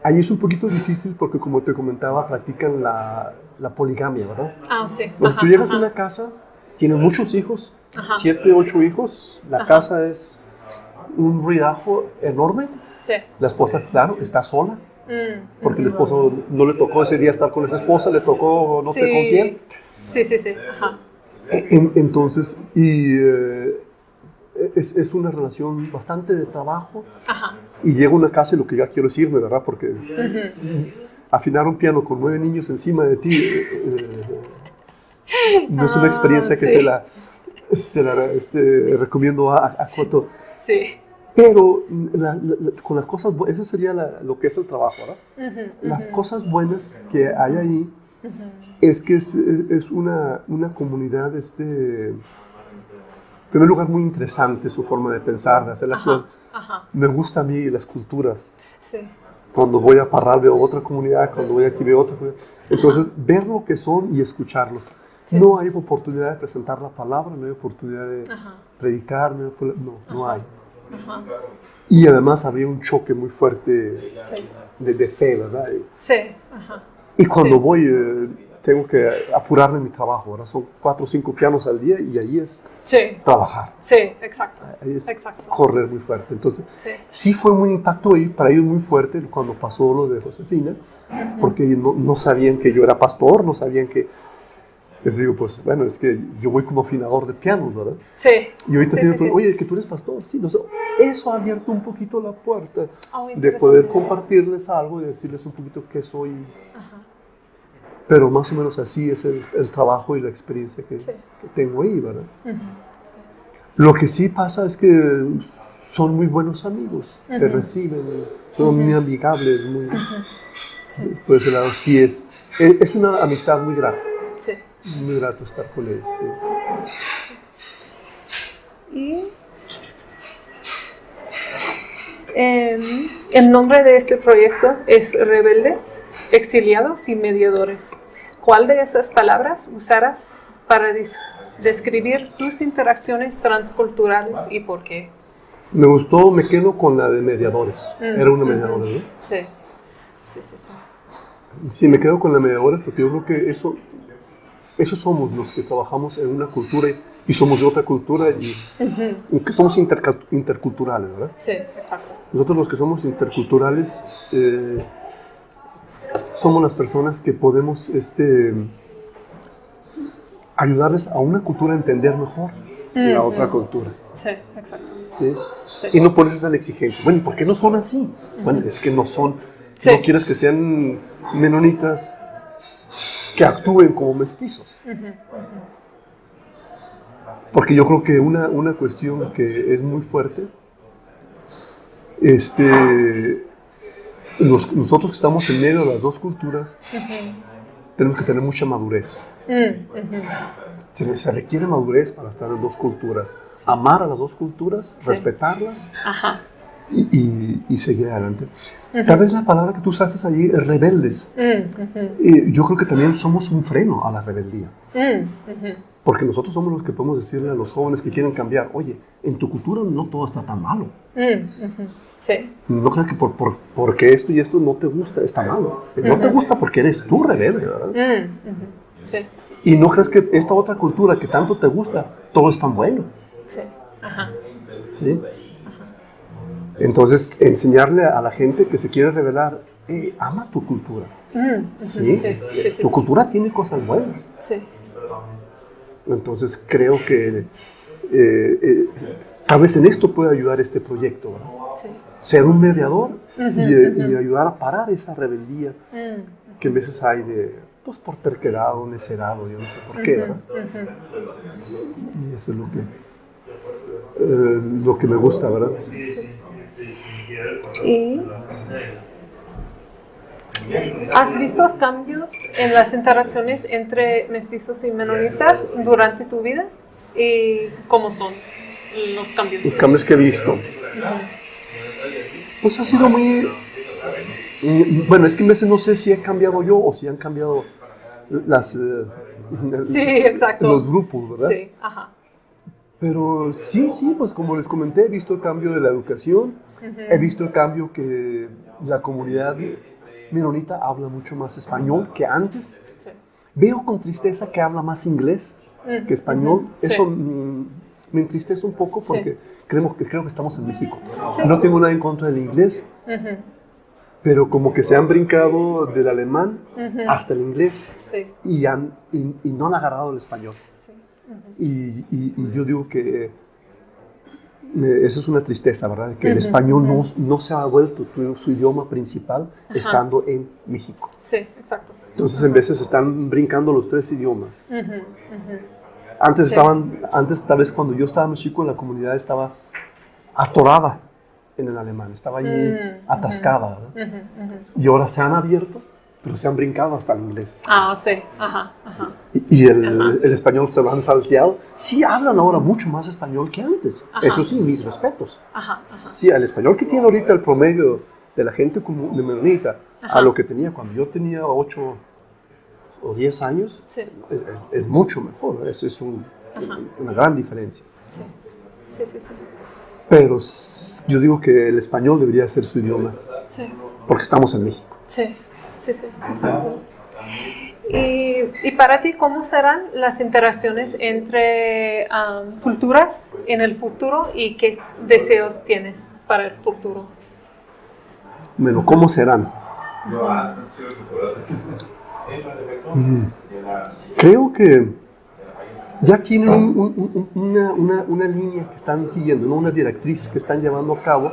B: Ahí es un poquito difícil porque, como te comentaba, practican la poligamia, ¿verdad?
A: Sí.
B: Cuando tú llegas a una casa, tienen muchos hijos, 7, 8 hijos, la casa es un ruidajo enorme.
A: Sí.
B: La esposa, claro, está sola, porque el esposo no le tocó ese día estar con esa esposa, le tocó no sé con quién.
A: Sí.
B: Entonces, es una relación bastante de trabajo. Y llego a una casa y lo que ya quiero es irme, ¿verdad? Porque afinar un piano con 9 niños encima de ti no es una experiencia que se la recomiendo a Coto.
A: Sí.
B: Pero con las cosas buenas, eso sería lo que es el trabajo, ¿verdad? Las cosas buenas que hay ahí es que es una comunidad, en primer lugar, muy interesante su forma de pensar, de hacer las cosas. Me gusta a mí las culturas.
A: Sí.
B: Cuando voy a Parral veo otra comunidad, cuando voy aquí veo otra comunidad. Entonces, ver lo que son y escucharlos. Sí. No hay oportunidad de presentar la palabra, no hay oportunidad de predicar, no hay. Y además había un choque muy fuerte de fe, ¿verdad?
A: Sí.
B: Y cuando voy, tengo que apurarme en mi trabajo, ¿verdad? Son 4 o 5 pianos al día y ahí es trabajar.
A: Sí, exacto.
B: Ahí es correr muy fuerte. Entonces, sí fue un impacto ahí, para ellos muy fuerte, cuando pasó lo de Josefina. porque no sabían que yo era pastor, no sabían que... Les digo, pues, bueno, es que yo voy como afinador de pianos, ¿verdad?
A: Sí.
B: Y ahorita
A: sí,
B: sí, oye, que tú eres pastor, sí. Eso ha abierto un poquito la puerta de
A: interesante.
B: poder compartirles algo y decirles un poquito qué soy.
A: Ajá.
B: Pero más o menos así es el trabajo y la experiencia que tengo ahí, ¿verdad? Lo que sí pasa es que son muy buenos amigos, te reciben, son muy amigables, muy... Por ese lado sí es una amistad muy grata.
A: Sí.
B: Muy grato estar con ellos. Sí.
A: Y el nombre de este proyecto es Rebeldes, Exiliados y Mediadores. ¿Cuál de esas palabras usarás para describir tus interacciones transculturales y por qué?
B: Me gustó, me quedo con la de mediadores. Era una mediadora, ¿no?
A: Sí.
B: Sí, me quedo con la mediadora porque yo creo que eso somos los que trabajamos en una cultura y somos de otra cultura y que somos interculturales, ¿verdad?
A: Sí, exacto.
B: Nosotros los que somos interculturales somos las personas que podemos ayudarles a una cultura a entender mejor la otra cultura.
A: Sí, exacto.
B: ¿Sí? Sí. Y no ponerse tan exigente. Bueno, ¿y por qué no son así? Bueno, es que no son. No quieres que sean menonitas que actúen como mestizos. Porque yo creo que una cuestión que es muy fuerte, nosotros que estamos en medio de las dos culturas, tenemos que tener mucha madurez. Se requiere madurez para estar en dos culturas. Amar a las dos culturas, respetarlas y seguir adelante. Tal vez la palabra que tú usaste allí es rebeldes. Yo creo que también somos un freno a la rebeldía. Porque nosotros somos los que podemos decirle a los jóvenes que quieren cambiar, oye, en tu cultura no todo está tan malo.
A: Sí.
B: No creas que porque esto y esto no te gusta, está malo. No te gusta porque eres tú rebelde, ¿verdad?
A: Sí.
B: Y no creas que esta otra cultura que tanto te gusta, todo es tan bueno.
A: Sí.
B: ¿Sí? Entonces, enseñarle a la gente que se quiere rebelar, ama tu cultura. ¿Sí? Tu cultura tiene cosas buenas.
A: Sí.
B: Entonces, creo que tal vez en esto puede ayudar este proyecto, ¿verdad? Sí. Ser un mediador y ayudar a parar esa rebeldía que a veces hay pues por terquedad o necedad, yo no sé por qué, ¿verdad? Y eso es lo que me gusta, ¿verdad?
A: Sí. ¿Y has visto cambios en las interacciones entre mestizos y menonitas durante tu vida? ¿Y cómo son los cambios?
B: Los cambios que he visto. Pues ha sido muy... Bueno, es que a veces no sé si he cambiado yo o si han cambiado los grupos, ¿verdad?
A: Sí,
B: Pero sí, pues como les comenté, he visto el cambio de la educación, he visto el cambio que la comunidad menonita habla mucho más español que antes. Sí. Veo con tristeza que habla más inglés que español. Eso me entristece un poco porque creo que estamos en México. Sí. No tengo nada en contra del inglés, pero como que se han brincado del alemán hasta el inglés y no han agarrado el español. Sí. Y yo digo que eso es una tristeza, ¿verdad? Que el español no se ha vuelto su idioma principal estando en México.
A: Sí, exacto.
B: Entonces, en veces están brincando los tres idiomas. Antes tal vez cuando yo estaba muy chico, la comunidad estaba atorada en el alemán, estaba allí atascada, ¿verdad? Y ahora se han abierto, pero se han brincado hasta el inglés.
A: Sí,
B: Y el español se lo han salteado. Sí hablan ahora mucho más español que antes. Eso sí, mis respetos. Sí, el español que tiene ahorita el promedio de la gente de menonita a lo que tenía cuando yo tenía 8 o 10 años, es mucho mejor. Eso es una gran diferencia.
A: Sí.
B: Pero yo digo que el español debería ser su idioma. Porque estamos en México.
A: Sí, exacto. Y para ti, ¿cómo serán las interacciones entre culturas en el futuro y qué deseos tienes para el futuro?
B: Bueno, ¿cómo serán? Creo que ya tienen una línea que están siguiendo, ¿no? Una directriz que están llevando a cabo,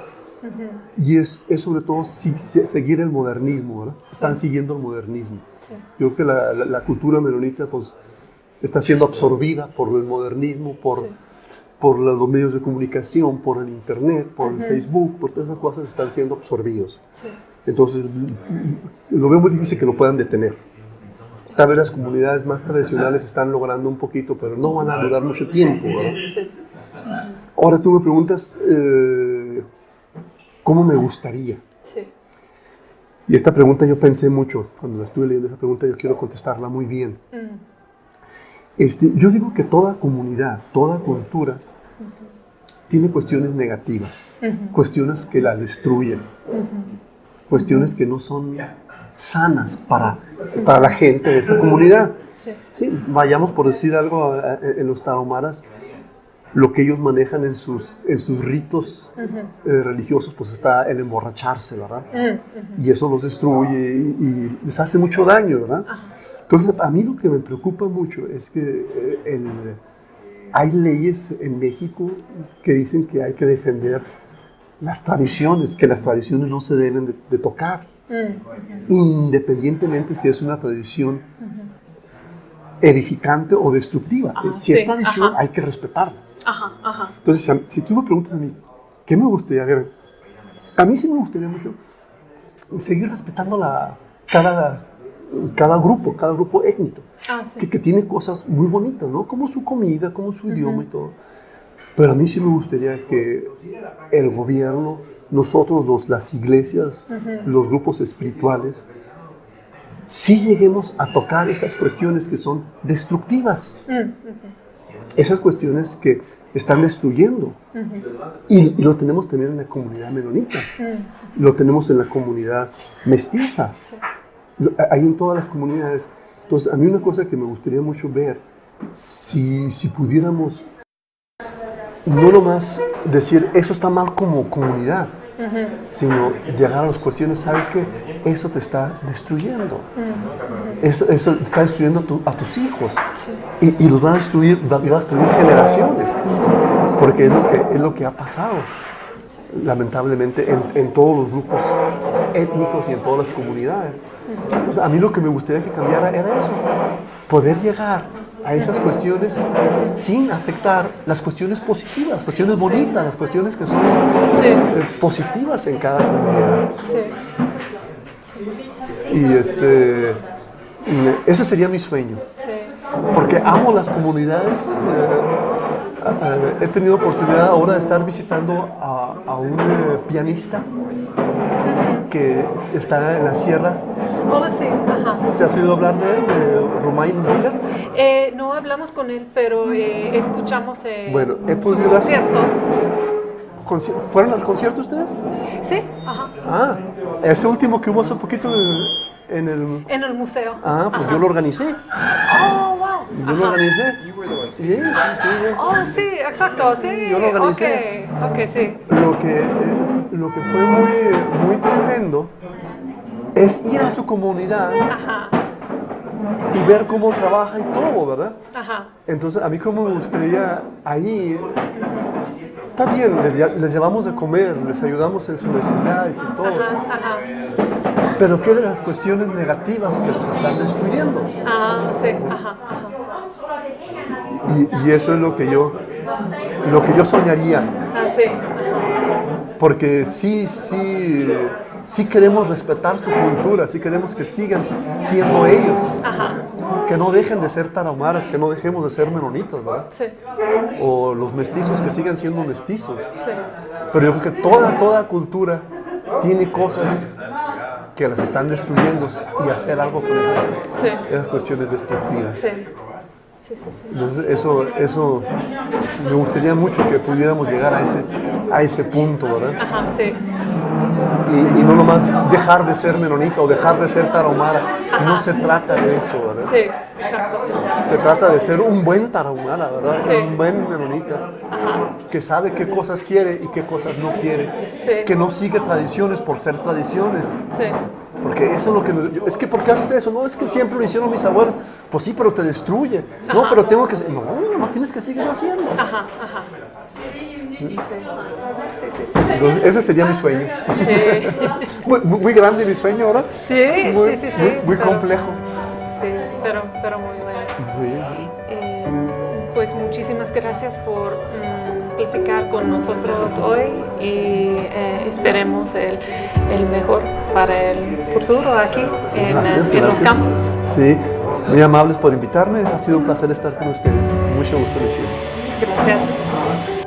B: y es sobre todo seguir el modernismo, ¿verdad? Sí. Están siguiendo el modernismo. Sí. Yo creo que la cultura menonita pues, está siendo absorbida por el modernismo, por los medios de comunicación, por el internet, por el Facebook, por todas esas cosas están siendo absorbidos. Sí. Entonces, lo veo muy difícil que lo puedan detener. Sí. Tal vez las comunidades más tradicionales están logrando un poquito, pero no van a durar mucho tiempo, ¿verdad? Sí. Ahora tú me preguntas, ¿cómo me gustaría? Sí. Y esta pregunta yo pensé mucho, cuando la estuve leyendo esa pregunta yo quiero contestarla muy bien. Yo digo que toda comunidad, toda cultura, tiene cuestiones negativas, cuestiones que las destruyen, cuestiones que no son sanas para la gente de esa comunidad. Sí. Sí, vayamos por decir algo, en los tarahumaras, lo que ellos manejan en sus ritos religiosos, pues está el emborracharse, ¿verdad? Y eso los destruye y les hace mucho daño, ¿verdad? Entonces, a mí lo que me preocupa mucho es que hay leyes en México que dicen que hay que defender las tradiciones, que las tradiciones no se deben de tocar, independientemente si es una tradición edificante o destructiva. Si es tradición, hay que respetarla. Entonces, si tú me preguntas a mí, ¿qué me gustaría ver? A mí sí me gustaría mucho seguir respetando cada grupo étnico, que tiene cosas muy bonitas, ¿no? Como su comida, como su idioma y todo. Pero a mí sí me gustaría que el gobierno, nosotros, las iglesias, los grupos espirituales, sí lleguemos a tocar esas cuestiones que son destructivas. Esas cuestiones que están destruyendo. Y lo tenemos también en la comunidad menonita. Lo tenemos en la comunidad mestiza. Hay en todas las comunidades. Entonces, a mí una cosa que me gustaría mucho ver, si pudiéramos no nomás decir eso está mal como comunidad, sino llegar a las cuestiones, ¿sabes qué? Eso te está destruyendo. Eso te está destruyendo a tus hijos. Y los va a destruir generaciones. Porque es lo que ha pasado, lamentablemente, en todos los grupos étnicos y en todas las comunidades. Entonces, a mí lo que me gustaría que cambiara era eso, poder llegar a esas cuestiones sin afectar las cuestiones positivas, las cuestiones bonitas, las cuestiones que son positivas en cada comunidad. Y ese sería mi sueño, porque amo las comunidades. He tenido oportunidad ahora de estar visitando a un pianista que está en la sierra. ¿Se has oído hablar de él, de Romain Miller?
A: No hablamos con él, pero escuchamos
B: bueno, he podido
A: su concierto.
B: ¿Fueron al concierto ustedes?
A: Sí,
B: ese último que hubo hace poquito en el
A: museo.
B: Pues yo lo organicé.
A: Oh, wow.
B: Yo lo organicé. Sí,
A: sí, exacto, sí.
B: Yo lo organicé.
A: Okay, sí.
B: Lo que fue muy tremendo es ir a su comunidad y ver cómo trabaja y todo, ¿verdad? Entonces, a mí como me gustaría ahí, está bien, les llevamos de comer, les ayudamos en sus necesidades y todo, pero ¿qué de las cuestiones negativas que los están destruyendo? Y eso es lo que yo soñaría. Porque sí queremos respetar su cultura, sí queremos que sigan siendo ellos, que no dejen de ser tarahumaras, que no dejemos de ser menonitas, ¿verdad? O los mestizos que sigan siendo mestizos. Pero yo creo que toda cultura tiene cosas que las están destruyendo y hacer algo con esas cuestiones destructivas. Entonces eso me gustaría mucho que pudiéramos llegar a ese punto, ¿verdad? Y no nomás dejar de ser menonita o dejar de ser tarahumara. No se trata de eso, ¿verdad?
A: Sí, exacto.
B: Se trata de ser un buen tarahumara, ¿verdad?
A: Sí.
B: Un buen menonita.
A: Ajá.
B: Que sabe qué cosas quiere y qué cosas no quiere.
A: Sí.
B: Que no sigue tradiciones por ser tradiciones.
A: Sí.
B: Porque eso es lo que es que ¿por qué haces eso? No, es que siempre lo hicieron mis abuelos. Pues sí, pero te destruye. No, pero tengo que... No tienes que seguirlo haciendo.
A: Ajá, ajá. Sí. Sí.
B: Entonces, ese sería mi sueño.
A: Sí.
B: Muy grande mi sueño ahora.
A: Sí,
B: Muy,
A: sí.
B: muy
A: pero-
B: complejo.
A: Sí, pero muy bueno.
B: Sí.
A: Pues muchísimas gracias por platicar con nosotros hoy y esperemos el mejor para el futuro aquí en los campos.
B: Sí, muy amables por invitarme. Ha sido un placer estar con ustedes. Mucho gusto, Lucía.
A: Gracias.